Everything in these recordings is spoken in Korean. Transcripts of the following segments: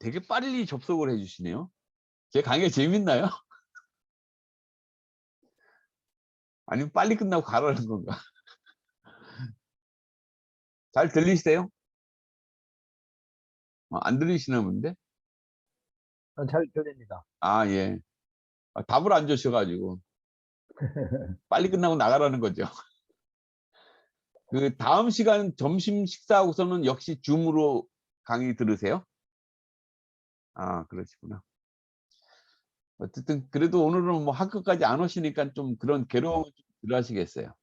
되게 빨리 접속을 해주시네요. 제 강의가 재밌나요? 아니면 빨리 끝나고 가라는 건가? 잘 들리세요? 안 들리시나 본데? 잘 들립니다. 아, 예. 답을 안 주셔가지고 빨리 끝나고 나가라는 거죠. 그 다음 시간 점심 식사하고서는 역시 줌으로 강의 들으세요? 아, 그러시구나. 어쨌든 그래도 오늘은 뭐 학교까지 안 오시니까 좀 그런 괴로움을 좀 덜 하시겠어요.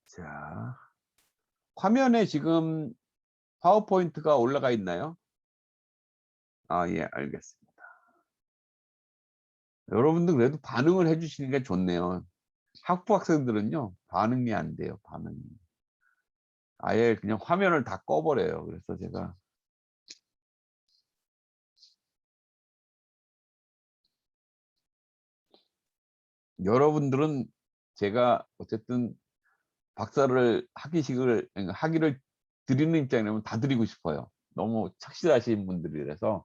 자, 화면에 지금 파워포인트가 올라가 있나요? 아, 예, 알겠습니다. 여러분들 그래도 반응을 해주시는 게 좋네요. 학부 학생들은요, 반응이 안 돼요, 반응이. 아예 그냥 화면을 다 꺼버려요. 그래서 제가 여러분들은 제가 어쨌든 박사를 학위를 드리는 입장이라면 다 드리고 싶어요. 너무 착실하신 분들이라서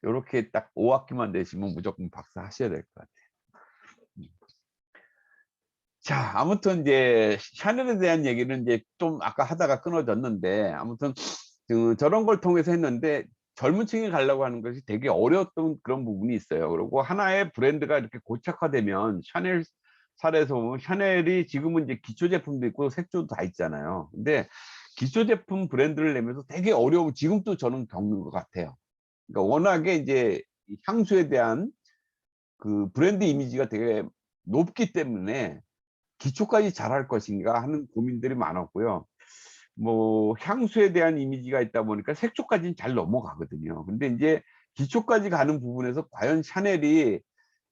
이렇게 딱 5학기만 되시면 무조건 박사 하셔야 될 것 같아요. 자, 아무튼 이제 샤넬에 대한 얘기는 이제 좀 아까 하다가 끊어졌는데, 아무튼 저런 걸 통해서 했는데 젊은 층에 가려고 하는 것이 되게 어려웠던 그런 부분이 있어요. 그리고 하나의 브랜드가 이렇게 고착화되면 샤넬 사례에서 보면 샤넬이 지금은 이제 기초 제품도 있고 색조도 다 있잖아요. 근데 기초 제품 브랜드를 내면서 되게 어려움, 지금도 저는 겪는 것 같아요. 그러니까 워낙에 이제 이 향수에 대한 그 브랜드 이미지가 되게 높기 때문에 기초까지 잘할 것인가 하는 고민들이 많았고요. 뭐 향수에 대한 이미지가 있다 보니까 색조까지는 잘 넘어가거든요. 근데 이제 기초까지 가는 부분에서 과연 샤넬이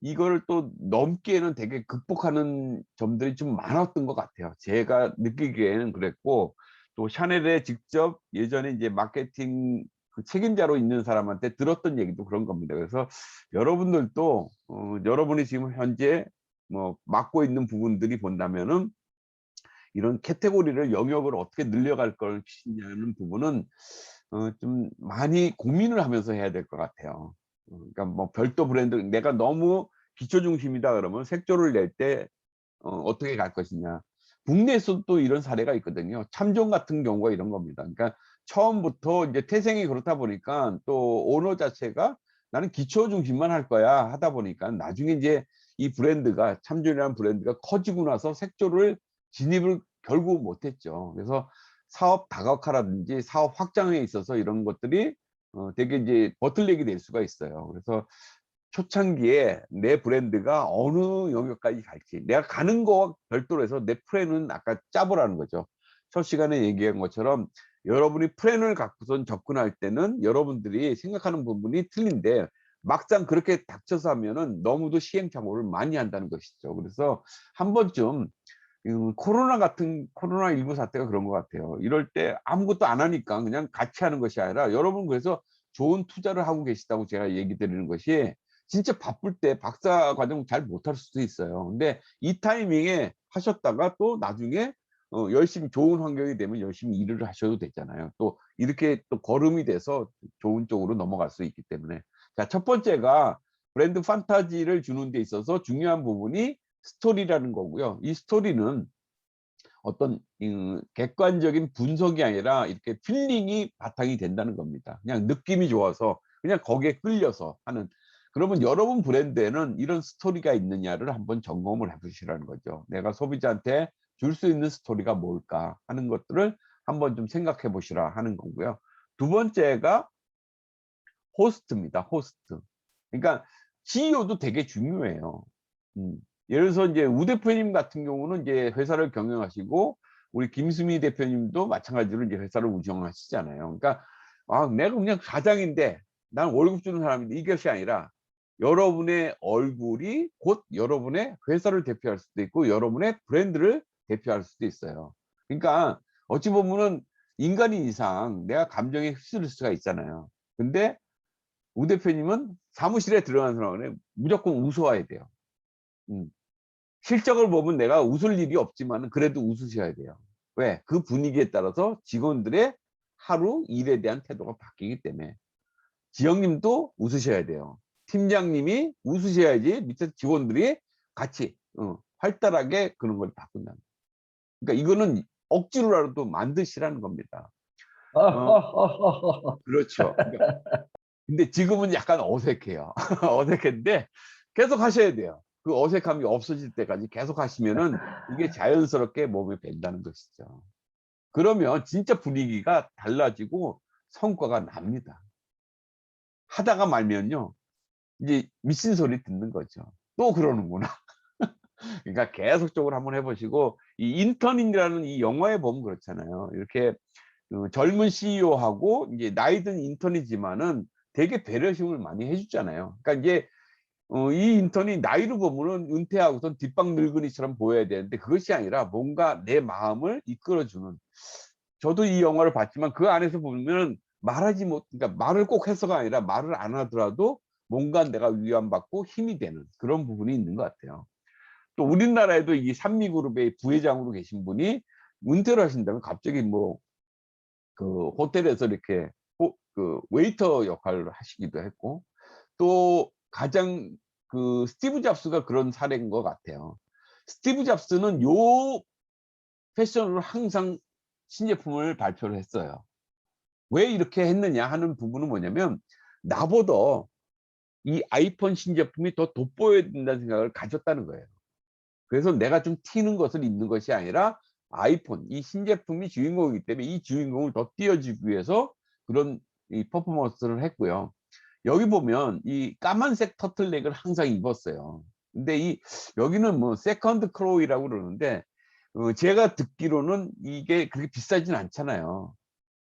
이거를 또 넘기에는 되게 극복하는 점들이 좀 많았던 것 같아요. 제가 느끼기에는 그랬고, 또 샤넬에 직접 예전에 이제 마케팅 그 책임자로 있는 사람한테 들었던 얘기도 그런 겁니다. 그래서 여러분들도 여러분이 지금 현재 뭐 맡고 있는 부분들이 본다면은 이런 카테고리를 영역을 어떻게 늘려갈 것이냐는 부분은 좀 많이 고민을 하면서 해야 될 것 같아요. 그러니까 뭐 별도 브랜드, 내가 너무 기초 중심이다 그러면 색조를 낼 때 어떻게 갈 것이냐. 국내에서도 또 이런 사례가 있거든요. 참종 같은 경우가 이런 겁니다. 그러니까 처음부터 이제 태생이 그렇다 보니까 또 오너 자체가 나는 기초 중심만 할 거야 하다 보니까 나중에 이제 이 브랜드가, 참종이라는 브랜드가 커지고 나서 색조를 진입을 결국 못했죠. 그래서 사업 다각화라든지 사업 확장에 있어서 이런 것들이 되게 이제 버틀넥이 될 수가 있어요. 그래서 초창기에 내 브랜드가 어느 영역까지 갈지, 내가 가는 거와 별도로 해서 내 플랜은 아까 짜보라는 거죠. 첫 시간에 얘기한 것처럼 여러분이 플랜을 갖고선 접근할 때는 여러분들이 생각하는 부분이 틀린데 막상 그렇게 닥쳐서 하면은 너무도 시행착오를 많이 한다는 것이죠. 그래서 한 번쯤 코로나19 사태가 그런 것 같아요. 이럴 때 아무것도 안 하니까 그냥 같이 하는 것이 아니라, 여러분 그래서 좋은 투자를 하고 계시다고 제가 얘기 드리는 것이, 진짜 바쁠 때 박사 과정 잘 못할 수도 있어요. 근데 이 타이밍에 하셨다가 또 나중에 열심히 좋은 환경이 되면 열심히 일을 하셔도 되잖아요. 또 이렇게 또 걸음이 돼서 좋은 쪽으로 넘어갈 수 있기 때문에. 자, 첫 번째가 브랜드 판타지를 주는 데 있어서 중요한 부분이 스토리라는 거고요. 이 스토리는 어떤 객관적인 분석이 아니라 이렇게 필링이 바탕이 된다는 겁니다. 그냥 느낌이 좋아서 그냥 거기에 끌려서 하는. 그러면 여러분 브랜드에는 이런 스토리가 있느냐를 한번 점검을 해보시라는 거죠. 내가 소비자한테 줄 수 있는 스토리가 뭘까 하는 것들을 한번 좀 생각해 보시라 하는 거고요. 두 번째가 호스트입니다. 호스트. 그러니까 CEO도 되게 중요해요. 예를 들어서 이제 우 대표님 같은 경우는 이제 회사를 경영하시고, 우리 김수미 대표님도 마찬가지로 이제 회사를 운영하시잖아요. 그러니까 내가 그냥 사장인데 난 월급 주는 사람인데, 이것이 아니라 여러분의 얼굴이 곧 여러분의 회사를 대표할 수도 있고 여러분의 브랜드를 대표할 수도 있어요. 그러니까 어찌 보면은 인간인 이상 내가 감정에 휩쓸릴 수가 있잖아요. 근데 우 대표님은 사무실에 들어가는 사람은 무조건 웃어와야 돼요. 음. 실적을 보면 내가 웃을 일이 없지만 그래도 웃으셔야 돼요. 왜? 그 분위기에 따라서 직원들의 하루 일에 대한 태도가 바뀌기 때문에. 지영님도 웃으셔야 돼요. 팀장님이 웃으셔야지 밑에 직원들이 같이 활달하게 그런 걸 바꾼다. 그러니까 이거는 억지로라도 만드시라는 겁니다. 어, 그렇죠. 그러니까 근데 지금은 약간 어색해요. 어색한데 계속 하셔야 돼요. 그 어색함이 없어질 때까지 계속 하시면은 이게 자연스럽게 몸에 밴다는 것이죠. 그러면 진짜 분위기가 달라지고 성과가 납니다. 하다가 말면요. 이제 미친 소리 듣는 거죠. 또 그러는구나. 그러니까 계속적으로 한번 해보시고, 이 인턴이라는 이 영화에 보면 그렇잖아요. 이렇게 그 젊은 CEO하고 이제 나이 든 인턴이지만은 되게 배려심을 많이 해주잖아요. 그러니까 이제 이 인턴이 나이로 보면은 은퇴하고선 뒷방 늙은이처럼 보여야 되는데 그것이 아니라 뭔가 내 마음을 이끌어주는. 저도 이 영화를 봤지만 그 안에서 보면은 말하지 못, 그러니까 말을 꼭 해서가 아니라 말을 안 하더라도 뭔가 내가 위안받고 힘이 되는 그런 부분이 있는 것 같아요. 또 우리나라에도 이 삼미그룹의 부회장으로 계신 분이 은퇴를 하신다면 갑자기 뭐 그 호텔에서 이렇게 그 웨이터 역할을 하시기도 했고, 또 가장 그 스티브 잡스가 그런 사례인 것 같아요. 스티브 잡스는 요 패션으로 항상 신제품을 발표를 했어요. 왜 이렇게 했느냐 하는 부분은 뭐냐면, 나보다 이 아이폰 신제품이 더 돋보여야 된다는 생각을 가졌다는 거예요. 그래서 내가 좀 튀는 것을 입는 것이 아니라 아이폰 이 신제품이 주인공이기 때문에 이 주인공을 더 띄워주기 위해서 그런 이 퍼포먼스를 했고요. 여기 보면 이 까만색 터틀넥을 항상 입었어요. 근데 이 여기는 뭐 세컨드 크로이라고 그러는데 제가 듣기로는 이게 그렇게 비싸진 않잖아요.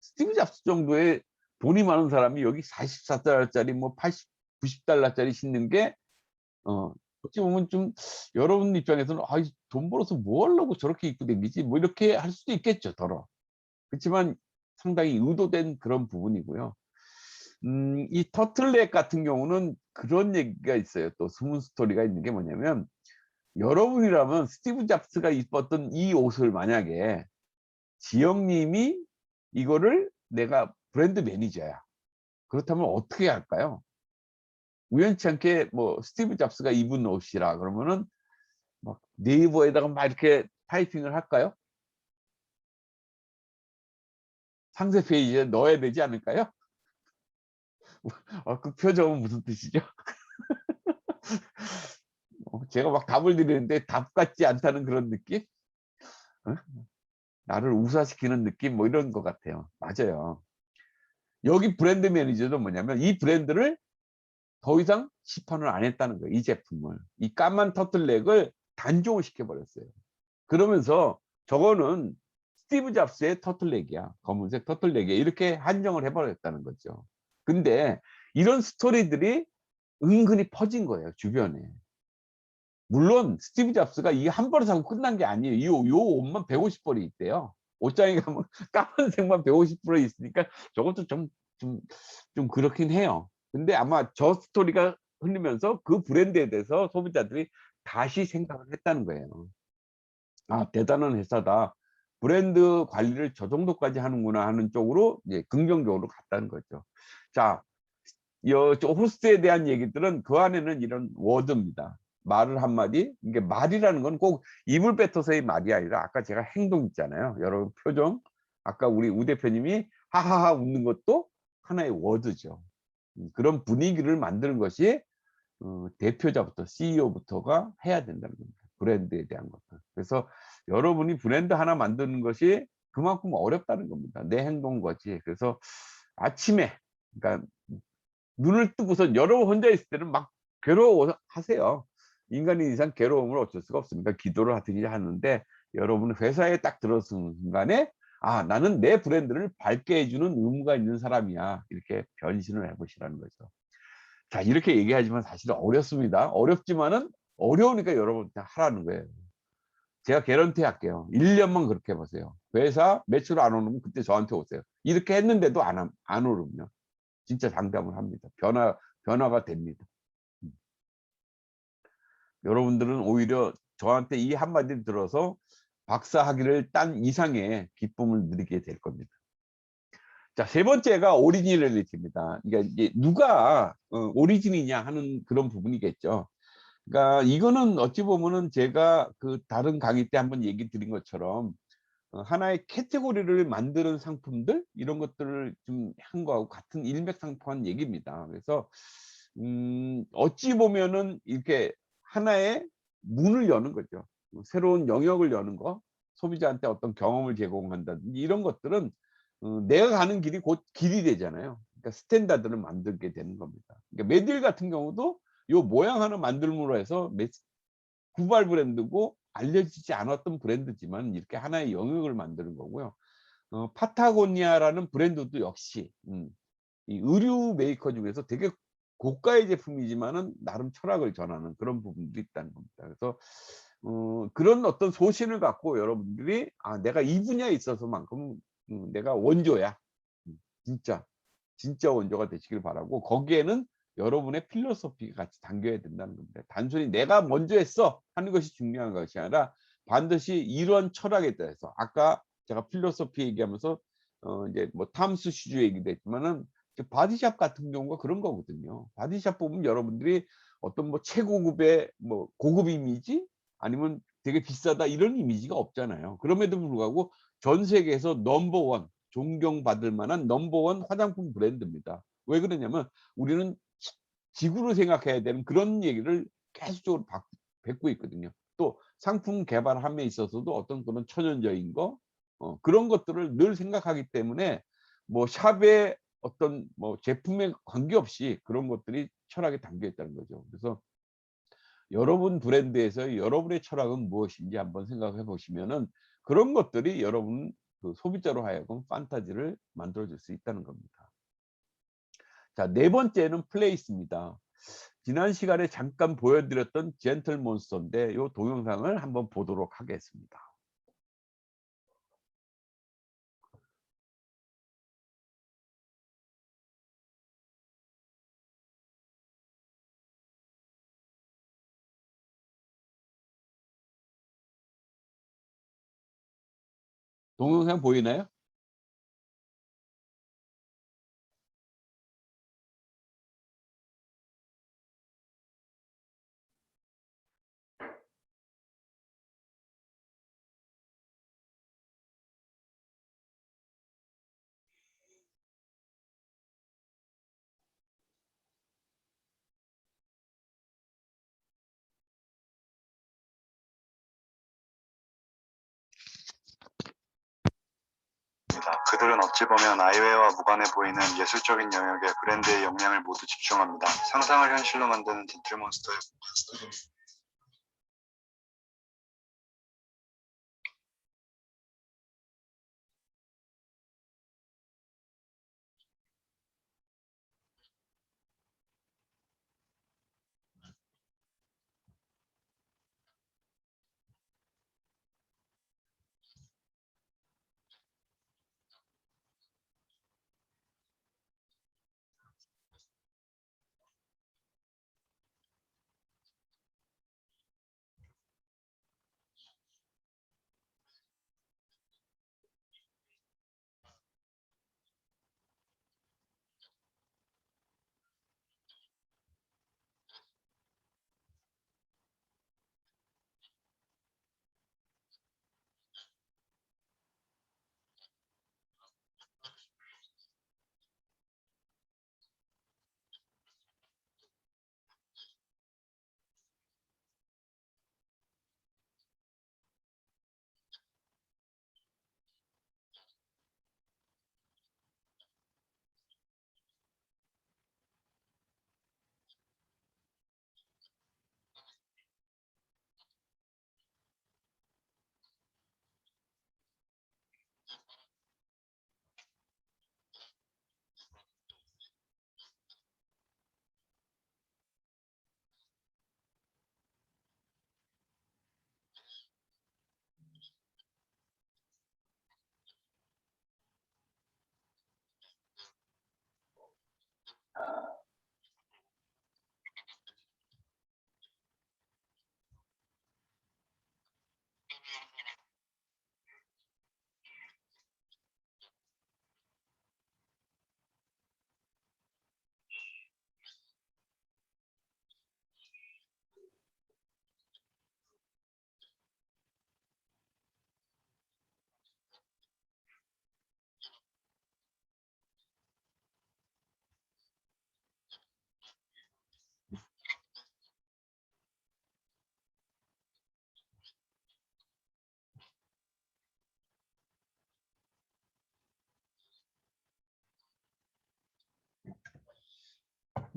스티브 잡스 정도의 돈이 많은 사람이 여기 44달러짜리 뭐 80, 90달러짜리 신는 게 어찌 보면 좀 여러분 입장에서는 '아 돈 벌어서 뭐 하려고 저렇게 입고 다니지?' 뭐 이렇게 할 수도 있겠죠, 더러. 그렇지만 상당히 의도된 그런 부분이고요. 이 터틀넥 같은 경우는 그런 얘기가 있어요. 또 숨은 스토리가 있는 게 뭐냐면, 여러분이라면 스티브 잡스가 입었던 이 옷을 만약에 지영님이 이거를 내가 브랜드 매니저야. 그렇다면 어떻게 할까요? 우연치 않게 뭐 스티브 잡스가 입은 옷이라 그러면은 막 네이버에다가 막 이렇게 타이핑을 할까요? 상세 페이지에 넣어야 되지 않을까요? 그 표정은 무슨 뜻이죠? 제가 막 답을 드리는데 답 같지 않다는 그런 느낌? 어? 나를 우사시키는 느낌 뭐 이런 것 같아요. 맞아요. 여기 브랜드 매니저도 뭐냐면 이 브랜드를 더 이상 시판을 안 했다는 거예요. 이 제품을. 이 까만 터틀넥을 단종을 시켜버렸어요. 그러면서 저거는 스티브 잡스의 터틀넥이야. 검은색 터틀넥이야. 이렇게 한정을 해버렸다는 거죠. 근데 이런 스토리들이 은근히 퍼진 거예요, 주변에. 물론 스티브 잡스가 이게 한 벌을 사고 끝난 게 아니에요. 요 옷만 150벌이 있대요. 옷장에 가면 까만색만 150벌이 있으니까 저것도 좀, 좀 그렇긴 해요. 근데 아마 저 스토리가 흘리면서 그 브랜드에 대해서 소비자들이 다시 생각을 했다는 거예요. '아 대단한 회사다. 브랜드 관리를 저 정도까지 하는구나.' 하는 쪽으로 이제 긍정적으로 갔다는 거죠. 자, 저 호스트에 대한 얘기들은 그 안에는 이런 워드입니다. 말을 한마디, 이게 말이라는 건 꼭 입을 뱉어서의 말이 아니라 아까 제가 행동 있잖아요. 여러분 표정. 아까 우리 우 대표님이 하하하 웃는 것도 하나의 워드죠. 그런 분위기를 만드는 것이 대표자부터 CEO부터가 해야 된다는 겁니다. 브랜드에 대한 것들. 그래서 여러분이 브랜드 하나 만드는 것이 그만큼 어렵다는 겁니다. 내 행동 거지. 그래서 아침에, 그러니까 눈을 뜨고서 여러분 혼자 있을 때는 막 괴로워 하세요. 인간인 이상 괴로움을 어쩔 수가 없습니다. 기도를 하든지 하는데 여러분 회사에 딱 들어서는 순간에 '아 나는 내 브랜드를 밝게 해 주는 의무가 있는 사람이야.' 이렇게 변신을 해 보시라는 거죠. 자, 이렇게 얘기하지만 사실은 어렵습니다. 어렵지만은 어려우니까 여러분 그냥 하라는 거예요. 제가 개런티 할게요. 1 년만 그렇게 해 보세요. 회사 매출 안 오르면 그때 저한테 오세요. 이렇게 했는데도 안 오르면 진짜 장담을 합니다. 변화가 됩니다. 여러분들은 오히려 저한테 이 한마디를 들어서 박사 학위를 딴 이상의 기쁨을 누리게 될 겁니다. 자, 세 번째가 오리지널리티입니다. 그러니까 이제 누가 오리진이냐 하는 그런 부분이겠죠. 그러니까 이거는 어찌 보면은 제가 그 다른 강의 때 한번 얘기 드린 것처럼 하나의 카테고리를 만드는 상품들 이런 것들을 좀 한 거하고 같은 일맥상통한 얘기입니다. 그래서 어찌 보면은 이렇게 하나의 문을 여는 거죠. 새로운 영역을 여는 거, 소비자한테 어떤 경험을 제공한다든지 이런 것들은 내가 가는 길이 곧 길이 되잖아요. 그러니까 스탠다드를 만들게 되는 겁니다. 그러니까 메딜 같은 경우도 요 모양 하나 만들므로 해서 구발 브랜드고 알려지지 않았던 브랜드지만 이렇게 하나의 영역을 만드는 거고요. 파타고니아라는 브랜드도 역시 이 의류 메이커 중에서 되게 고가의 제품이지만은 나름 철학을 전하는 그런 부분들이 있다는 겁니다. 그래서 그런 어떤 소신을 갖고 여러분들이 내가 이 분야에 있어서만큼 내가 원조야. 진짜 진짜 원조가 되시길 바라고 거기에는 여러분의 필로소피가 같이 담겨야 된다는 겁니다. 단순히 내가 먼저 했어 하는 것이 중요한 것이 아니라 반드시 이런 철학에 대해서 아까 제가 필로소피 얘기하면서 이제 뭐 탐스 슈즈 얘기도 했지만은 바디샵 같은 경우가 그런 거거든요. 바디샵 보면 여러분들이 어떤 뭐 최고급의 뭐 고급 이미지 아니면 되게 비싸다 이런 이미지가 없잖아요. 그럼에도 불구하고 전 세계에서 넘버원 존경받을 만한 넘버원 화장품 브랜드입니다. 왜 그러냐면 우리는 지구를 생각해야 되는 그런 얘기를 계속적으로 뱉고 있거든요. 또 상품 개발함에 있어서도 어떤 그런 천연적인 거 그런 것들을 늘 생각하기 때문에 뭐 샵의 어떤 뭐 제품에 관계없이 그런 것들이 철학에 담겨 있다는 거죠. 그래서 여러분 브랜드에서 여러분의 철학은 무엇인지 한번 생각해 보시면은 그런 것들이 여러분 그 소비자로 하여금 판타지를 만들어 줄 수 있다는 겁니다. 자, 네 번째는 플레이스입니다. 지난 시간에 잠깐 보여드렸던 젠틀 몬스터인데 이 동영상을 한번 보도록 하겠습니다. 동영상 보이나요? 그들은 어찌 보면 아이웨어와 무관해 보이는 예술적인 영역에 브랜드의 역량을 모두 집중합니다. 상상을 현실로 만드는 젠틀몬스터의 스토리.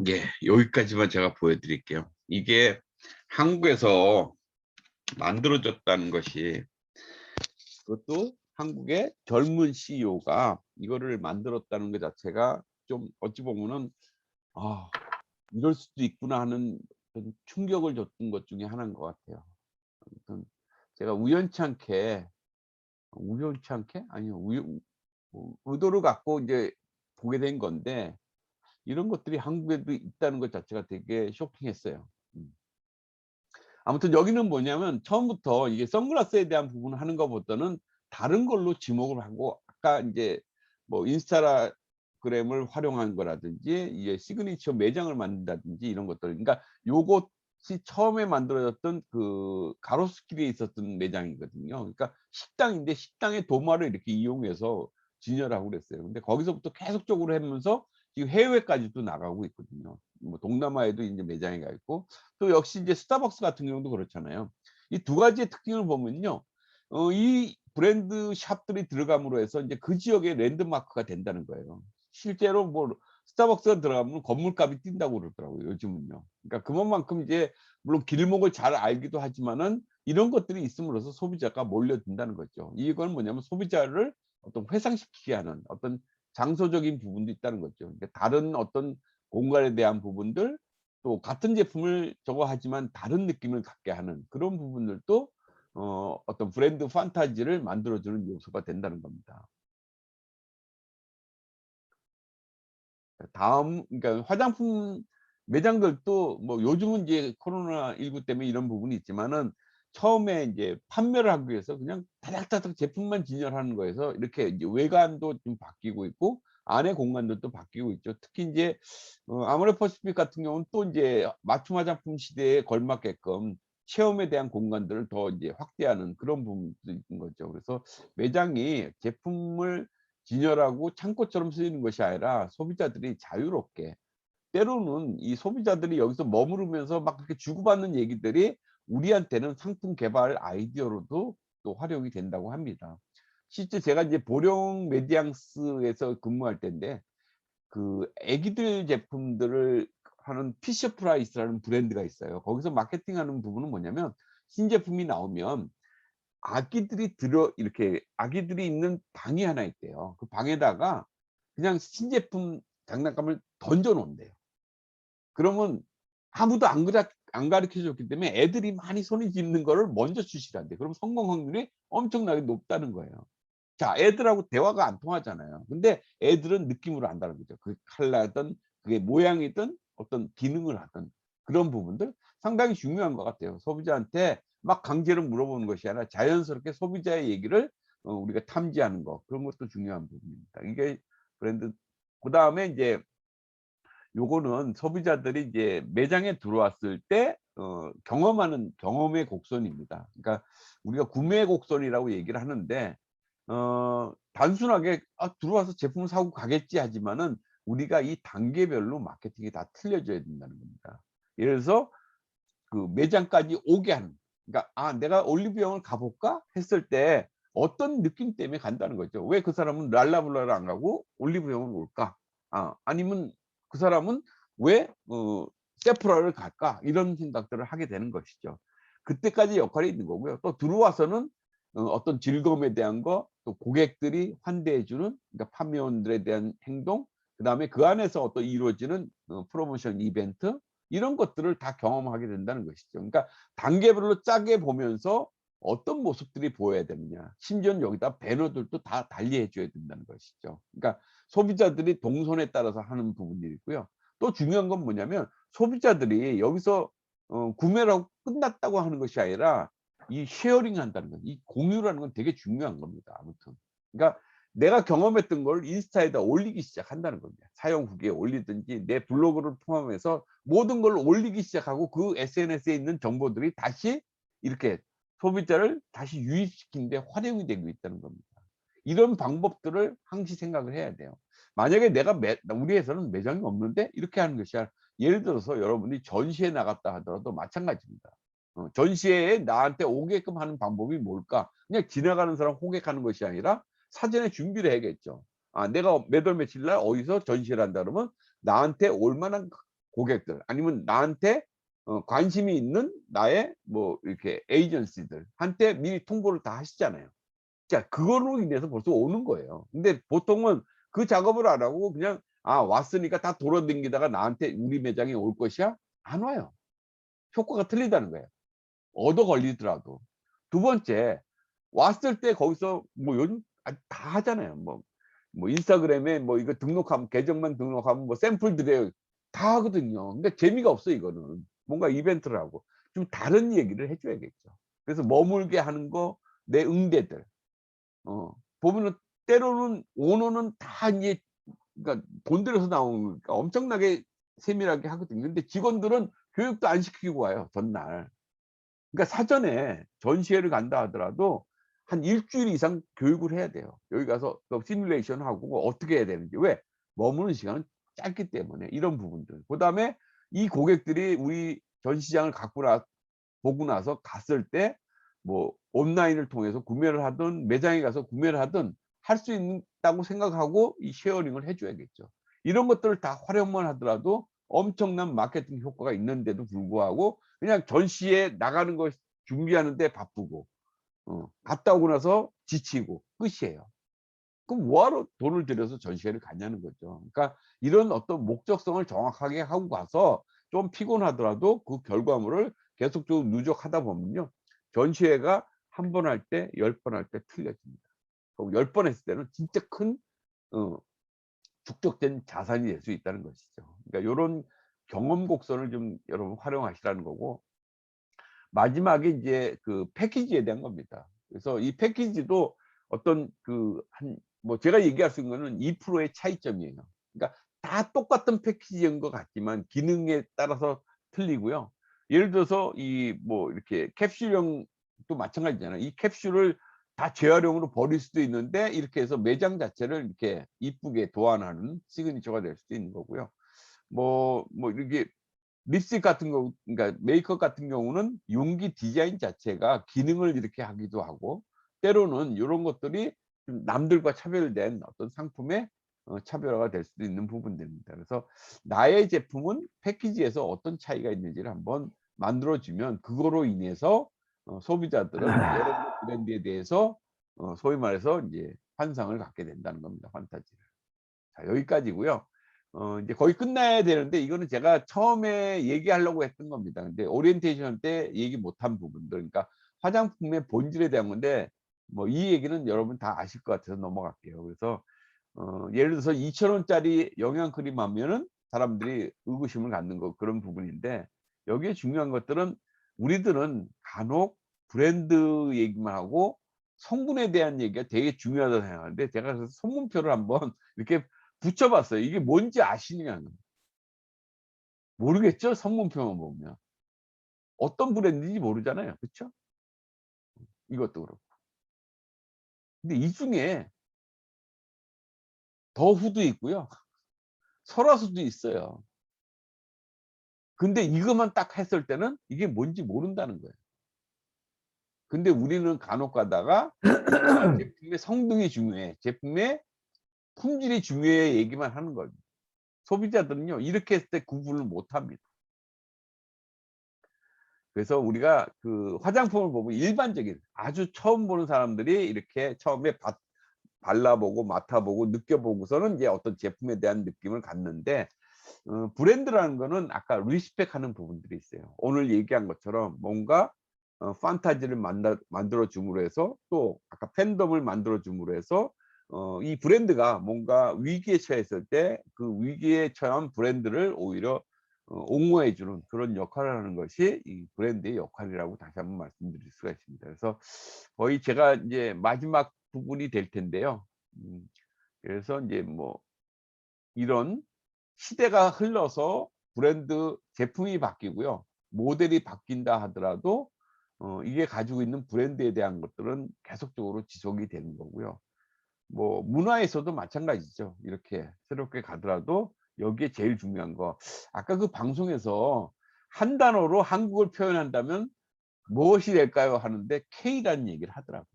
예, 여기까지만 제가 보여드릴게요. 이게 한국에서 만들어졌다는 것이, 그것도 한국의 젊은 CEO가 이거를 만들었다는 것 자체가 좀 어찌 보면은 아, 이럴 수도 있구나 하는 좀 충격을 줬던 것 중에 하나인 것 같아요. 아무튼 제가 우연치 않게 아니요, 의도를 갖고 이제 보게 된 건데, 이런 것들이 한국에도 있다는 것 자체가 되게 쇼킹했어요. 음. 아무튼 여기는 뭐냐면 처음부터 이게 선글라스에 대한 부분을 하는 것보다는 다른 걸로 지목을 하고, 아까 인제 뭐 인스타그램을 활용한 거라든지 이게 시그니처 매장을 만든다든지 이런 것들, 그러니까 요것이 처음에 만들어졌던 그 가로수길에 있었던 매장이거든요. 그러니까 식당인데 식당의 도마를 이렇게 이용해서 진열을 하고 그랬어요. 근데 거기서부터 계속적으로 하면서 지금 해외까지도 나가고 있거든요. 뭐 동남아에도 인제 매장이 가 있고, 또 역시 이제 스타벅스 같은 경우도 그렇잖아요. 이 두 가지의 특징을 보면요. 이 브랜드 샵들이 들어감으로 해서 인제 그 지역의 랜드마크가 된다는 거예요. 실제로 뭐 스타벅스가 들어가면 건물값이 뛴다고 그러더라고요, 요즘은요. 그러니까 그것만큼 이제 물론 길목을 잘 알기도 하지만은 이런 것들이 있음으로써 소비자가 몰려든다는 거죠. 이건 뭐냐면 소비자를 어떤 회상시키게 하는 어떤 장소적인 부분도 있다는 거죠. 그러니까 다른 어떤 공간에 대한 부분들, 또 같은 제품을 저거 하지만 다른 느낌을 갖게 하는 그런 부분들도 어떤 브랜드 판타지를 만들어 주는 요소가 된다는 겁니다. 다음, 그러니까 화장품 매장들도 뭐 요즘은 이제 코로나19 때문에 이런 부분이 있지만은, 처음에 인제 판매를 하기 위해서 그냥 다닥다닥 제품만 진열하는 거에서 이렇게 이제 외관도 좀 바뀌고 있고 안의 공간들도 바뀌고 있죠. 특히 인제 아모레퍼시픽 같은 경우는 또 인제 맞춤 화장품 시대에 걸맞게끔 체험에 대한 공간들을 더 이제 확대하는 그런 부분도 있는 거죠. 그래서 매장이 제품을 진열하고 창고처럼 쓰이는 것이 아니라 소비자들이 자유롭게, 때로는 이 소비자들이 여기서 머무르면서 막 그렇게 주고받는 얘기들이 우리한테는 상품 개발 아이디어로도 또 활용이 된다고 합니다. 실제 제가 이제 보령 메디앙스에서 근무할 때인데, 그 애기들 제품들을 하는 피셔 프라이스라는 브랜드가 있어요. 거기서 마케팅하는 부분은 뭐냐면, 신제품이 나오면 이렇게 아기들이 있는 방이 하나 있대요. 그 방에다가 그냥 신제품 장난감을 던져 놓은대요. 그러면 아무도 안 가르쳐 줬기 때문에 애들이 많이 손이 짚는 거를 먼저 주시란대요. 그럼 성공 확률이 엄청나게 높다는 거예요. 자, 애들하고 대화가 안 통하잖아요. 근데 애들은 느낌으로 안다는 거죠. 그 컬러든 그게 모양이든 어떤 기능을 하든 그런 부분들 상당히 중요한 것 같아요. 소비자한테 막 강제로 물어보는 것이 아니라 자연스럽게 소비자의 얘기를 우리가 탐지하는 거, 그런 것도 중요한 부분입니다. 이게 브랜드. 그다음에 인제 요거는 소비자들이 이제 매장에 들어왔을 때 경험하는 경험의 곡선입니다. 그러니까 우리가 구매 곡선이라고 얘기를 하는데, 단순하게 '아 들어와서 제품을 사고 가겠지.' 하지만은 우리가 이 단계별로 마케팅이 다 틀려져야 된다는 겁니다. 예를 들어서 그 매장까지 오게 하는, 그러니까 '아 내가 올리브영을 가 볼까?' 했을 때 어떤 느낌 때문에 간다는 거죠. '왜 그 사람은 랄라블라를 안 가고 올리브영을 올까?' 아니면 '그 사람은 왜 세프라를 갈까?' 이런 생각들을 하게 되는 것이죠. 그때까지 역할이 있는 거고요. 또 들어와서는 어떤 즐거움에 대한 거, 또 고객들이 환대해 주는, 그러니까 판매원들에 대한 행동, 그다음에 그 안에서 어떤 이루어지는 프로모션 이벤트, 이런 것들을 다 경험하게 된다는 것이죠. 그러니까 단계별로 짜게 보면서 어떤 모습들이 보여야 되느냐. 심지어는 여기다 배너들도 다 달리해 줘야 된다는 것이죠. 그러니까 소비자들이 동선에 따라서 하는 부분이 있고요. 또 중요한 건 뭐냐면, 소비자들이 여기서 구매를 하고 끝났다고 하는 것이 아니라 이 쉐어링한다는 것, 이 공유라는 건 되게 중요한 겁니다, 아무튼. 그러니까 내가 경험했던 걸 인스타에다 올리기 시작한다는 겁니다. 사용 후기에 올리든지 내 블로그를 포함해서 모든 걸 올리기 시작하고, 그 SNS에 있는 정보들이 다시 이렇게 소비자를 다시 유입시키는 데 활용이 되고 있다는 겁니다. 이런 방법들을 항시 생각을 해야 돼요. 만약에 내가 우리 회사는 매장이 없는데 이렇게 하는 것이 아니라, 예를 들어서 여러분이 전시회 나갔다 하더라도 마찬가지입니다. 전시회에 나한테 오게끔 하는 방법이 뭘까? 그냥 지나가는 사람 호객하는 것이 아니라 사전에 준비를 해야겠죠. 내가 몇 월 며칠 날 어디서 전시를 한다 그러면 나한테 올 만한 고객들 아니면 나한테 관심이 있는 나의 뭐 이렇게 에이전시들한테 미리 통보를 다 하시잖아요. 자, 그걸로 인해서 벌써 오는 거예요. 근데 보통은 그 작업을 안 하고 그냥 '아 왔으니까 다 돌아다니다가 나한테 우리 매장에 올 것이야?' 안 와요. 효과가 틀리다는 거예요, 얻어 걸리더라도. 두 번째, 왔을 때 거기서 뭐 요즘 다 하잖아요. 뭐 인스타그램에 뭐 이거 등록하면 계정만 등록하면 뭐 샘플 드려요. 다 하거든요. 근데 재미가 없어요 이거는. 뭔가 이벤트를 하고 좀 다른 얘기를 해 줘야겠죠. 그래서 머물게 하는 거, 내 응대들. 보면은 때로는 오너는 다 인제 그러니까 돈 들여서 나오니까 엄청나게 세밀하게 하거든요. 근데 직원들은 교육도 안 시키고 와요 전날. 그러니까 사전에 전시회를 간다 하더라도 한 1주일 이상 교육을 해야 돼요. 여기 가서 또 시뮬레이션 하고 뭐 어떻게 해야 되는지. 왜? 머무는 시간은 짧기 때문에 이런 부분들. 그다음에 이 고객들이 우리 전시장을 보고 나서 갔을 때 뭐 온라인을 통해서 구매를 하든 매장에 가서 구매를 하든 할 수 있다고 생각하고 이 쉐어링을 해 줘야겠죠. 이런 것들을 다 활용만 하더라도 엄청난 마케팅 효과가 있는데도 불구하고 그냥 전시에 나가는 거 준비하는 데 바쁘고 갔다 오고 나서 지치고 끝이에요. 그럼 뭐하러 돈을 들여서 전시회를 갔냐는 거죠. 그러니까 이런 어떤 목적성을 정확하게 하고 가서 좀 피곤하더라도 그 결과물을 계속적으로 누적하다 보면요, 전시회가 한 번 할 때 10번 할 때 틀려집니다. 그럼 10번 했을 때는 진짜 큰 어 축적된 자산이 될 수 있다는 것이죠. 그러니까 요런 경험 곡선을 좀 여러분 활용하시라는 거고, 마지막에 인제 그 패키지에 대한 겁니다. 그래서 이 패키지도 어떤 뭐 제가 얘기할 수 있는 거는 2%의 차이점이에요. 그러니까 다 똑같은 패키지인 것 같지만 기능에 따라서 틀리고요. 예를 들어서 이 뭐 이렇게 캡슐형도 마찬가지잖아요. 이 캡슐을 다 재활용으로 버릴 수도 있는데 이렇게 해서 매장 자체를 이렇게 이쁘게 도안하는 시그니처가 될 수도 있는 거고요. 뭐 이렇게 립스틱 같은 거, 그러니까 메이크업 같은 경우는 용기 디자인 자체가 기능을 이렇게 하기도 하고, 때로는 요런 것들이 좀 남들과 차별된 어떤 상품의 차별화가 될 수도 있는 부분들입니다. 그래서 나의 제품은 패키지에서 어떤 차이가 있는지를 한번 만들어 주면 그거로 인해서 소비자들은 여러분의 브랜드에 대해서 소위 말해서 인제 환상을 갖게 된다는 겁니다, 판타지를. 자, 여기까지고요. 이제 거의 끝나야 되는데 이거는 제가 처음에 얘기하려고 했던 겁니다. 근데 오리엔테이션 때 얘기 못한 부분들, 그러니까 화장품의 본질에 대한 건데 뭐 이 얘기는 여러분 다 아실 것 같아서 넘어갈게요. 그래서 예를 들어서 2천 원짜리 영양크림 하면은 사람들이 의구심을 갖는 거 그런 부분인데, 여기에 중요한 것들은 우리들은 간혹 브랜드 얘기만 하고 성분에 대한 얘기가 되게 중요하다고 생각하는데, 제가 그래서 성분표를 한번 이렇게 붙여 봤어요. 이게 뭔지 아시냐는. 모르겠죠? 성분표만 보면. 어떤 브랜드인지 모르잖아요. 그쵸? 이것도 그렇고. 근데 이 중에 더후도 있고요. 설화수도 있어요. 근데 이것만 딱 했을 때는 이게 뭔지 모른다는 거예요. 근데 우리는 간혹 가다가 제품의 성능이 중요해, 제품의 품질이 중요해 얘기만 하는 거죠. 소비자들은요 이렇게 했을 때 구분을 못 합니다. 그래서 우리가 그 화장품을 보면 일반적인 아주 처음 보는 사람들이 이렇게 처음에 발라보고 맡아보고 느껴보고서는 이제 어떤 제품에 대한 느낌을 갖는데, 브랜드라는 거는 아까 리스펙하는 부분들이 있어요. 오늘 얘기한 것처럼 뭔가 판타지를 만들어 줌으로 해서, 또 아까 팬덤을 만들어 줌으로 해서 이 브랜드가 뭔가 위기에 처했을 때 그 위기에 처한 브랜드를 오히려 옹호해 주는 그런 역할을 하는 것이 이 브랜드의 역할이라고 다시 한번 말씀드릴 수가 있습니다. 그래서 거의 제가 인제 마지막 부분이 될 텐데요. 그래서 인제 뭐 이런 시대가 흘러서 브랜드 제품이 바뀌고요, 모델이 바뀐다 하더라도 이게 가지고 있는 브랜드에 대한 것들은 계속적으로 지속이 되는 거고요. 뭐 문화에서도 마찬가지죠. 이렇게 새롭게 가더라도 여기에 제일 중요한 거, 아까 그 방송에서 한 단어로 한국을 표현한다면 무엇이 될까요? 하는데 K라는 얘기를 하더라고요.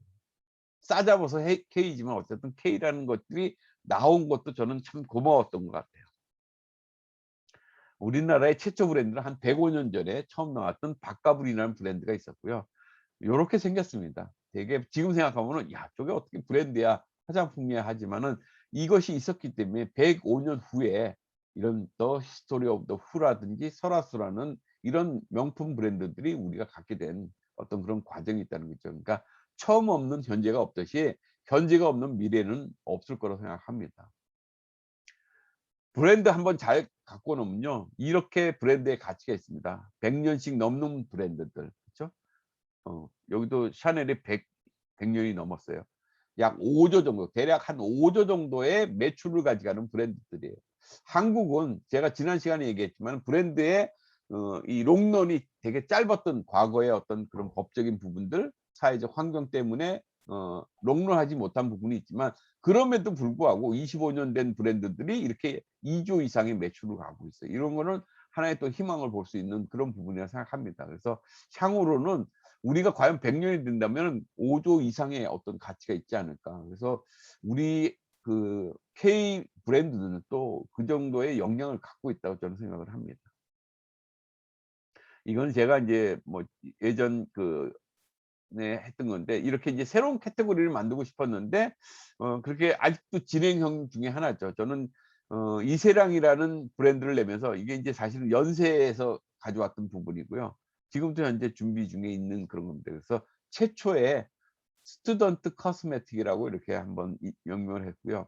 싸잡아서 K지만 어쨌든 K라는 것들이 나온 것도 저는 참 고마웠던 것 같아요. 우리나라의 최초 브랜드는 한 105년 전에 처음 나왔던 바카불이라는 브랜드가 있었고요. 요렇게 생겼습니다. 되게 지금 생각하면은 '야 저게 어떻게 브랜드야. 화장품이야.' 하지만은 이것이 있었기 때문에 105년 후에 이런 더 히스토리 오브 더 후라든지 설화수라는 이런 명품 브랜드들이 우리가 갖게 된 어떤 그런 과정이 있다는 거죠. 그러니까 처음 없는 현재가 없듯이 현재가 없는 미래는 없을 거라고 생각합니다. 브랜드 한번 잘 갖고 놓으면요. 이렇게 브랜드의 가치가 있습니다. 100년씩 넘는 브랜드들. 그쵸? 여기도 샤넬이 100년이 넘었어요. 약 5조 정도, 대략 한 5조 정도의 매출을 가져가는 브랜드들이에요. 한국은 제가 지난 시간에 얘기했지만 브랜드의 이 롱런이 되게 짧았던 과거의 어떤 그런 법적인 부분들, 사회적 환경 때문에 롱런하지 못한 부분이 있지만 그럼에도 불구하고 25년 된 브랜드들이 이렇게 2조 이상의 매출을 가고 있어요. 이런 거는 하나의 또 희망을 볼 수 있는 그런 부분이라 생각합니다. 그래서 향후로는 우리가 과연 100년이 된다면 5조 이상의 어떤 가치가 있지 않을까. 그래서 우리 그 K 브랜드들은 또 그 정도의 역량을 갖고 있다고 저는 생각을 합니다. 이건 제가 인제 뭐 예전 네 했던 건데 이렇게 이제 새로운 카테고리를 만들고 싶었는데 그렇게 아직도 진행형 중에 하나죠. 저는 이세랑이라는 브랜드를 내면서 이게 인제 사실은 연세에서 가져왔던 부분이고요. 지금도 현재 준비 중에 있는 그런 겁니다. 그래서 최초의 스튜던트 코스메틱이라고 이렇게 한번 명명을 했고요.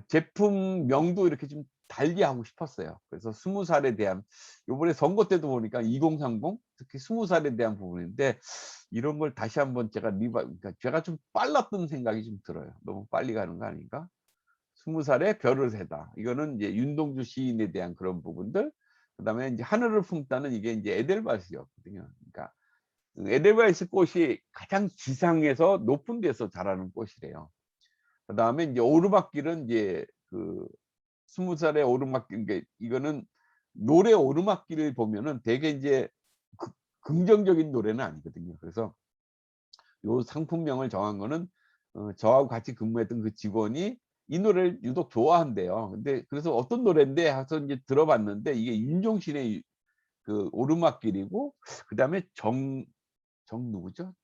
제품명도 이렇게 좀 달리 하고 싶었어요. 그래서 20살에 대한 요번에 선거 때도 보니까 2030 특히 20살에 대한 부분인데 이런 걸 다시 한번 제가 그러니까 제가 좀 빨랐던 생각이 좀 들어요. '너무 빨리 가는 거 아닌가?' 20살에 별을 세다. 이거는 이제 윤동주 시인에 대한 그런 부분들. 그다음에 인제 하늘을 품다는 이게 인제 에델바이스였거든요. 그러니까 에델바이스 꽃이 가장 지상에서 높은 데서 자라는 꽃이래요. 그다음에 인제 오르막길은 이제 20살의 오르막길 그러니까 이거는 노래 오르막길을 보면은 되게 인제 극 긍정적인 노래는 아니거든요. 그래서 요 상품명을 정한 거는 저하고 같이 근무했던 그 직원이 이 노래를 유독 좋아한대요. 근데 그래서 "어떤 노랜데?" 해서 인제 들어봤는데 이게 윤종신의 그 오르막길이고 그다음에 정 누구죠?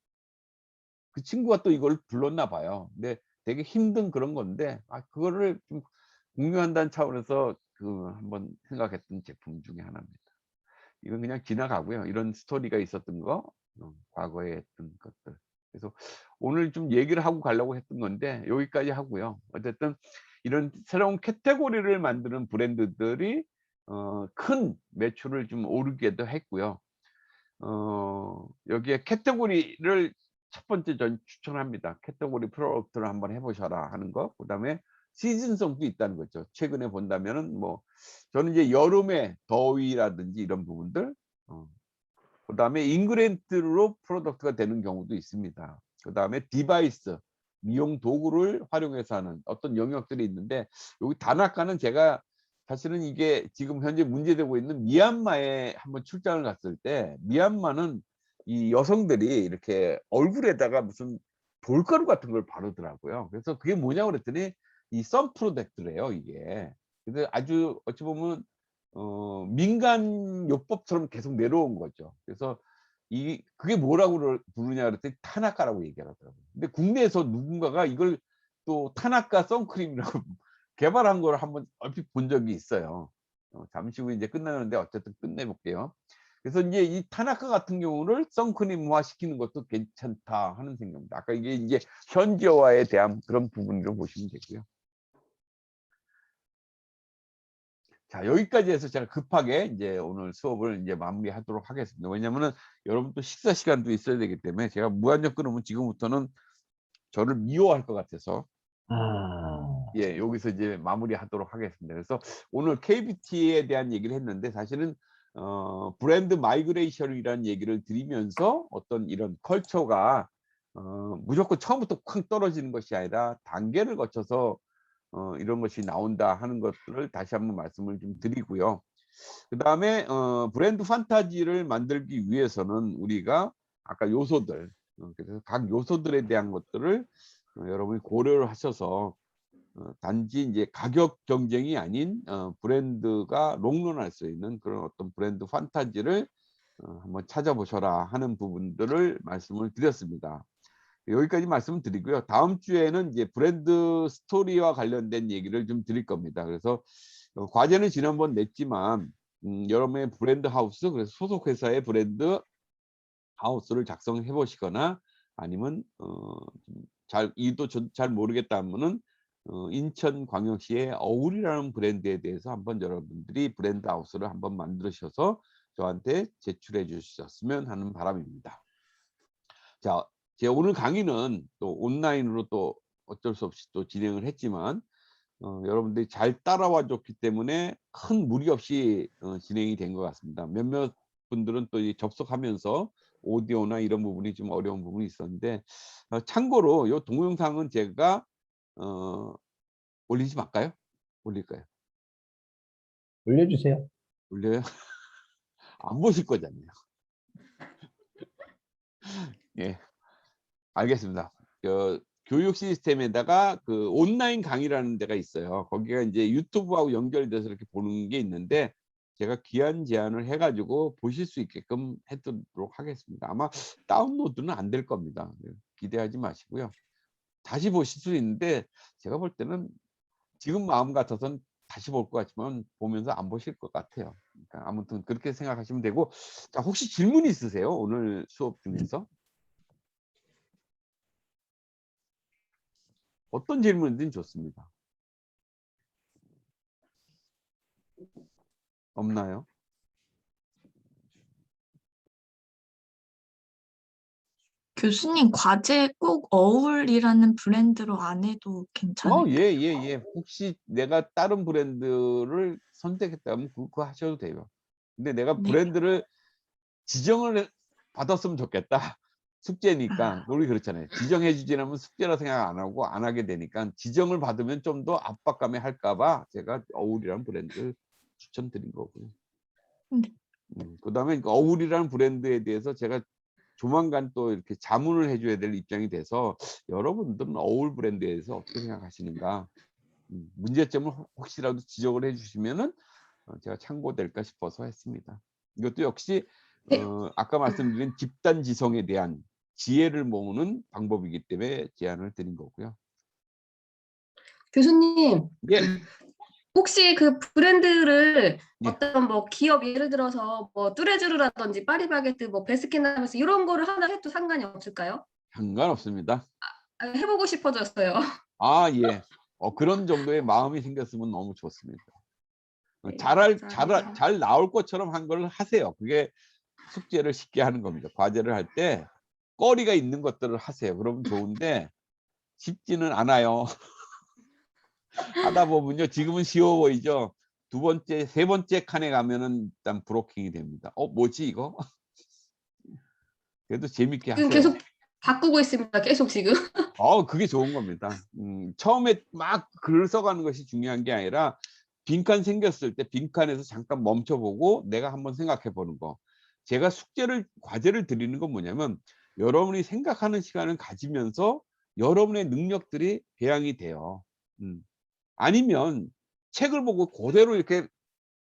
그 친구가 또 이걸 불렀나 봐요. 근데 되게 힘든 그런 건데 그거를 좀 공유한다는 차원에서 한번 생각했던 제품 중에 하나입니다. 이건 그냥 지나가고요. 이런 스토리가 있었던 거 과거에 했던 것들. 그래서 오늘 좀 얘기를 하고 가려고 했던 건데 여기까지 하고요. 어쨌든 이런 새로운 카테고리를 만드는 브랜드들이 큰 매출을 좀 오르게도 했고요. 여기에 카테고리를 첫 번째 전 추천합니다. "카테고리 프로덕트를 한번 해 보셔라." 하는 거. 그다음에 시즌성도 있다는 거죠. 최근에 본다면은 뭐 저는 이제 여름에 더위라든지 이런 부분들 그다음에 인그랜트로 프로덕트가 되는 경우도 있습니다. 그다음에 디바이스, 미용 도구를 활용해서 하는 어떤 영역들이 있는데 여기 다나카는 제가 사실은 이게 지금 현재 문제되고 있는 미얀마에 한번 출장을 갔을 때 미얀마는 이 여성들이 이렇게 얼굴에다가 무슨 돌가루 같은 걸 바르더라고요. 그래서 그게 뭐냐고 그랬더니 이 선 프로덕트래요 이게. 근데 아주 어찌 보면 민간요법처럼 계속 내려온 거죠. 그래서 그게 뭐라고 부르냐 그랬더니 타나카라고 얘기를 하더라고요. 근데 국내에서 누군가가 이걸 또 타나카 선크림이라고 개발한 걸 한번 얼핏 본 적이 있어요. 잠시 후에 이제 끝나는데 어쨌든 끝내 볼게요. 그래서 인제 이 타나카 같은 경우를 선크림화 시키는 것도 괜찮다 하는 생각입니다. 아까 이게 인제 현지화에 대한 그런 부분으로 보시면 되고요. 자 여기까지 해서 제가 급하게 인제 오늘 수업을 인제 마무리하도록 하겠습니다. 왜냐면은 여러분 또 식사 시간도 있어야 되기 때문에 제가 무한정 끊으면 지금부터는 저를 미워할 것 같아서 예 여기서 이제 마무리하도록 하겠습니다. 그래서 오늘 KBT에 대한 얘기를 했는데 사실은 브랜드 마이그레이션이라는 얘기를 드리면서 어떤 이런 컬처가 무조건 처음부터 쾅 떨어지는 것이 아니라 단계를 거쳐서 이런 것이 나온다 하는 것들을 다시 한번 말씀을 좀 드리고요. 그다음에 브랜드 판타지를 만들기 위해서는 우리가 아까 요소들 그래서 각 요소들에 대한 것들을 여러분이 고려를 하셔서 단지 이제 가격 경쟁이 아닌 브랜드가 롱런할 수 있는 그런 어떤 브랜드 판타지를 한번 찾아보셔라 하는 부분들을 말씀을 드렸습니다. 여기까지 말씀을 드리고요. 다음 주에는 이제 브랜드 스토리와 관련된 얘기를 좀 드릴 겁니다. 그래서 과제는 지난번 냈지만 여러분의 브랜드 하우스, 그래서 소속 회사의 브랜드 하우스를 작성해 보시거나 아니면 이도 잘 모르겠다 하면은 인천광역시의 어울이라는 브랜드에 대해서 한번 여러분들이 브랜드 하우스를 한번 만드셔서 저한테 제출해 주셨으면 하는 바람입니다. 자, 제가 오늘 강의는 또 온라인으로 또 어쩔 수 없이 또 진행을 했지만 여러분들이 잘 따라와 줬기 때문에 큰 무리 없이 진행이 된 것 같습니다. 몇몇 분들은 또 접속하면서 오디오나 이런 부분이 좀 어려운 부분이 있었는데 참고로 이 동영상은 제가 올리지 말까요? 올릴까요? 올려주세요. 올려요? 안 보실 거잖아요. 예, 알겠습니다. 교육 시스템에다가 그 온라인 강의라는 데가 있어요. 거기가 이제 유튜브하고 연결돼서 이렇게 보는 게 있는데 제가 기한 제한을 해가지고 보실 수 있게끔 해두도록 하겠습니다. 아마 다운로드는 안 될 겁니다. 기대하지 마시고요. 다시 보실 수 있는데 제가 볼 때는 지금 마음 같아서는 다시 볼 것 같지만 보면서 안 보실 것 같아요. 그러니까 아무튼 그렇게 생각하시면 되고, 자, 혹시 질문 있으세요? 오늘 수업 중에서? 어떤 질문이든 좋습니다. 없나요? 교수님, 과제 꼭 어울이라는 브랜드로 안 해도 괜찮을까요? 예. 혹시 내가 다른 브랜드를 선택했다면 그거 하셔도 돼요. 근데 내가 네. 브랜드를 지정을 받았으면 좋겠다. 숙제니까. 우리 그렇잖아요. 지정해 주지 않으면 숙제라 생각 안 하고 안 하게 되니까 지정을 받으면 좀 더 압박감에 할까 봐 제가 어울이라는 브랜드를 추천드린 거고요. 네. 그다음에 어울이라는 브랜드에 대해서 제가 조만간 또 이렇게 자문을 해줘야 될 입장이 돼서 여러분들은 어울 브랜드에 대해서 어떻게 생각하시는가, 문제점을 혹시라도 지적을 해주시면은 제가 참고될까 싶어서 했습니다. 이것도 역시 네. 아까 말씀드린 집단 지성에 대한 지혜를 모으는 방법이기 때문에 제안을 드린 거고요. 교수님, 예, 혹시 그 브랜드를 예. 어떤 뭐 기업 예를 들어서 뭐 뚜레쥬르라든지 파리바게뜨, 뭐 베스킨라빈스 이런 거를 하나 해도 상관이 없을까요? 상관없습니다. 해보고 싶어졌어요. 아, 예. 그런 정도의 마음이 생겼으면 너무 좋습니다. 네, 잘 감사합니다. 나올 것처럼 한 걸 하세요. 그게 숙제를 쉽게 하는 겁니다. 과제를 할 때 거리가 있는 것들을 하세요. 그러면 좋은데 쉽지는 않아요. 하다 보면요, 지금은 쉬워 보이죠. 두 번째, 세 번째 칸에 가면은 일단 브로킹이 됩니다. 뭐지 이거? 그래도 재밌게 지금 하세요. 계속 바꾸고 있습니다. 계속 지금. 그게 좋은 겁니다. 처음에 막 글을 써가는 것이 중요한 게 아니라 빈칸 생겼을 때 빈칸에서 잠깐 멈춰보고 내가 한번 생각해 보는 거. 제가 과제를 드리는 건 뭐냐면 여러분이 생각하는 시간을 가지면서 여러분의 능력들이 배양이 돼요. 아니면 책을 보고 그대로 이렇게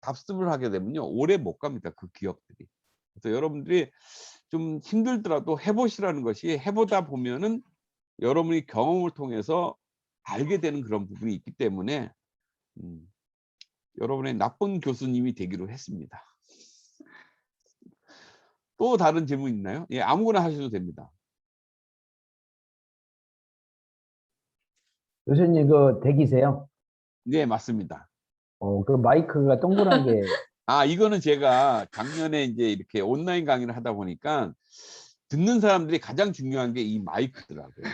답습을 하게 되면요, 오래 못 갑니다, 그 기억들이. 그래서 여러분들이 좀 힘들더라도 해보시라는 것이, 해보다 보면은 여러분이 경험을 통해서 알게 되는 그런 부분이 있기 때문에 여러분의 나쁜 교수님이 되기로 했습니다. 또 다른 질문 있나요? 예, 아무거나 하셔도 됩니다. 교수님 그 댁이세요? 네, 맞습니다. 그 마이크가 동그란 게 이거는 제가 작년에 이제 이렇게 온라인 강의를 하다 보니까 듣는 사람들이 가장 중요한 게 이 마이크더라고요.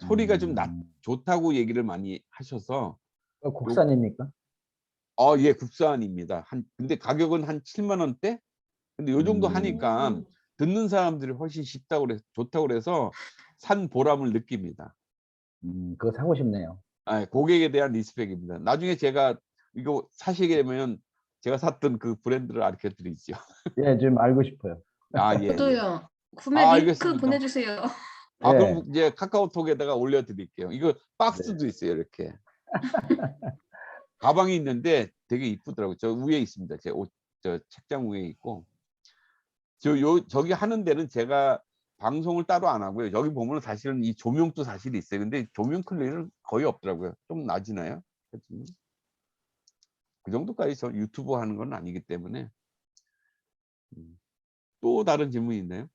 소리가 좀 좋다고 얘기를 많이 하셔서. 국산입니까? 예, 국산입니다. 근데 가격은 한 7만 원대? 근데 요 정도 하니까 듣는 사람들이 훨씬 좋다고 그래서 산 보람을 느낍니다. 그거 사고 싶네요. 고객에 대한 리스펙입니다. 나중에 제가 이거 사시게 되면 제가 샀던 그 브랜드를 알려 드리죠. 예, 좀 알고 싶어요. 예. 저도요. 구매 링크 알겠습니다. 보내주세요. 예. 그럼 이제 카카오톡에다가 올려 드릴게요. 이거 박스도 네. 있어요, 이렇게. 가방이 있는데 되게 이쁘더라고요. 저 위에 있습니다. 제 옷, 저 책장 위에 있고. 저기 하는 데는 제가 방송을 따로 안 하고요. 여기 보면 사실은 이 조명도 사실 있어요. 근데 조명 클 일은 거의 없더라고요. 좀 낮이나요? 그 정도까지 저 유튜브 하는 건 아니기 때문에. 또 다른 질문이 있나요?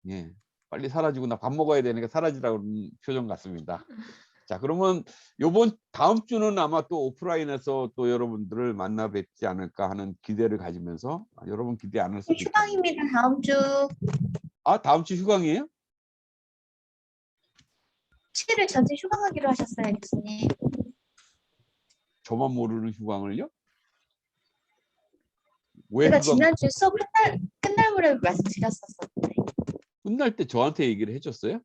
예. 빨리 사라지고 나 밥 먹어야 되니까 사라지라고 그러는 표정 같습니다. 자, 그러면 다음 주는 아마 또 오프라인에서 또 여러분들을 만나 뵙지 않을까 하는 기대를 가지면서 여러분 기대 안 할 수도 있고. 휴방입니다. 다음 주 아, 다음 주 휴강이에요? 7일 전체 휴방하기로 하셨어요, 교수님. 저만 모르는 휴강을요? 왜 제가 휴강? 지난주 수업 끝날 무렵에 말씀드렸었는데. 끝날 때 저한테 얘기를 해줬어요?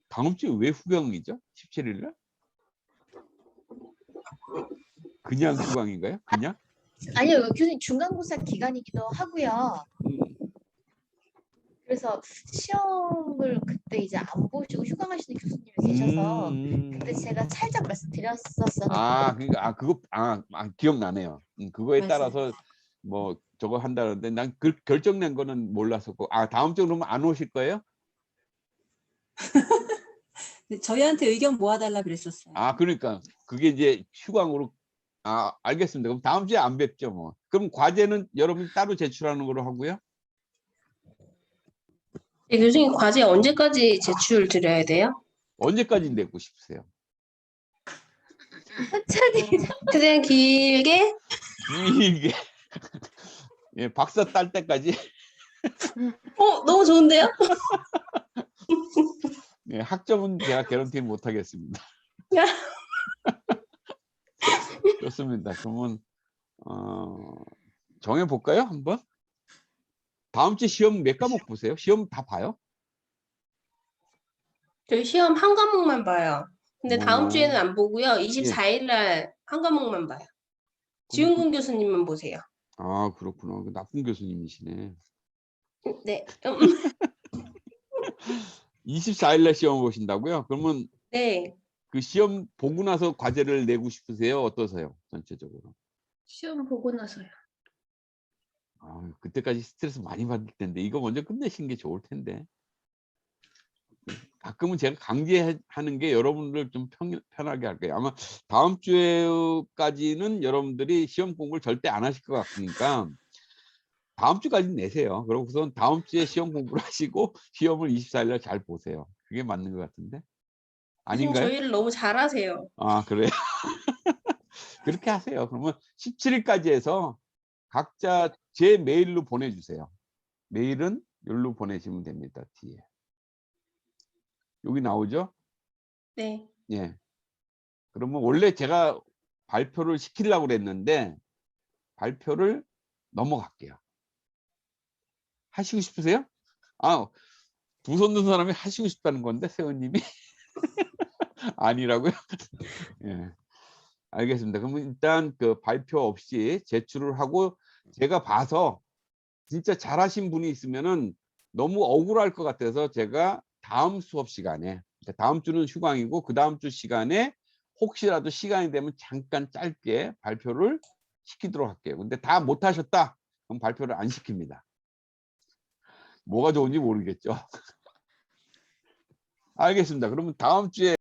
다음 주에 왜 휴강이죠? 17일 날? 그냥 휴강인가요? 그냥? 아니요, 교수님 중간고사 기간이기도 하고요. 그래서 시험을 그때 이제 안 보시고 휴강하시는 교수님이 계셔서 그때 제가 살짝 말씀드렸었어요. 기억나네요. 그거에 맞아요. 따라서 뭐 저거 한다는데 난 결정된 거는 몰랐었고. 아, 다음 주 그러면 안 오실 거예요? 저희한테 의견 모아달라 그랬었어요. 아, 그러니까 그게 이제 휴강으로. 아, 알겠습니다. 그럼 다음 주에 안 뵙죠 뭐. 그럼 과제는 여러분이 따로 제출하는 걸로 하고요. 네, 교수님 과제 언제까지 제출 드려야 돼요? 언제까지 내고 싶으세요? 천천히. 최대한 길게? 이게 예, 박사 딸 때까지. 너무 좋은데요? 예, 학점은 제가 개런티 못 하겠습니다. 좋습니다. 그러면 정해 볼까요, 한번? 다음 주 시험 몇 과목 보세요? 시험 다 봐요? 저희 시험 한 과목만 봐요. 근데 다음 오. 주에는 안 보고요. 24일 날 한 과목만 봐요. 지훈군 교수님만 보세요. 아, 그렇구나. 그 나쁜 교수님이시네. 네. 24일 날 시험 보신다고요? 그러면 네. 그 시험 보고 나서 과제를 내고 싶으세요? 어떠세요? 전체적으로. 시험 보고 나서요. 아, 그때까지 스트레스 많이 받을 텐데 이거 먼저 끝내신 게 좋을 텐데. 가끔은 제가 강제하는 게 여러분들 좀 편하게 할 거예요. 아마 다음 주에까지는 여러분들이 시험 공부를 절대 안 하실 것 같으니까 다음 주까지 내세요. 그러고선 다음 주에 시험 공부를 하시고 시험을 24일 날 잘 보세요. 그게 맞는 것 같은데. 아닌가요? 저희를 너무 잘하세요. 아, 그래요? 그렇게 하세요. 그러면 17일까지 해서 각자 제 메일로 보내주세요. 메일은 여기로 보내시면 됩니다. 뒤에. 여기 나오죠? 네. 예. 그러면 원래 제가 발표를 시키려고 그랬는데 발표를 넘어갈게요. 하시고 싶으세요? 아, 두 손 든 사람이 하시고 싶다는 건데 세훈님이 아니라고요? 예. 알겠습니다. 그러면 일단 그 발표 없이 제출을 하고 제가 봐서 진짜 잘하신 분이 있으면은 너무 억울할 것 같아서 제가 다음 수업 시간에, 다음 주는 휴강이고 그 다음 주 시간에 혹시라도 시간이 되면 잠깐 짧게 발표를 시키도록 할게요. 근데 다 못하셨다 그럼 발표를 안 시킵니다. 뭐가 좋은지 모르겠죠. 알겠습니다. 그러면 다음 주에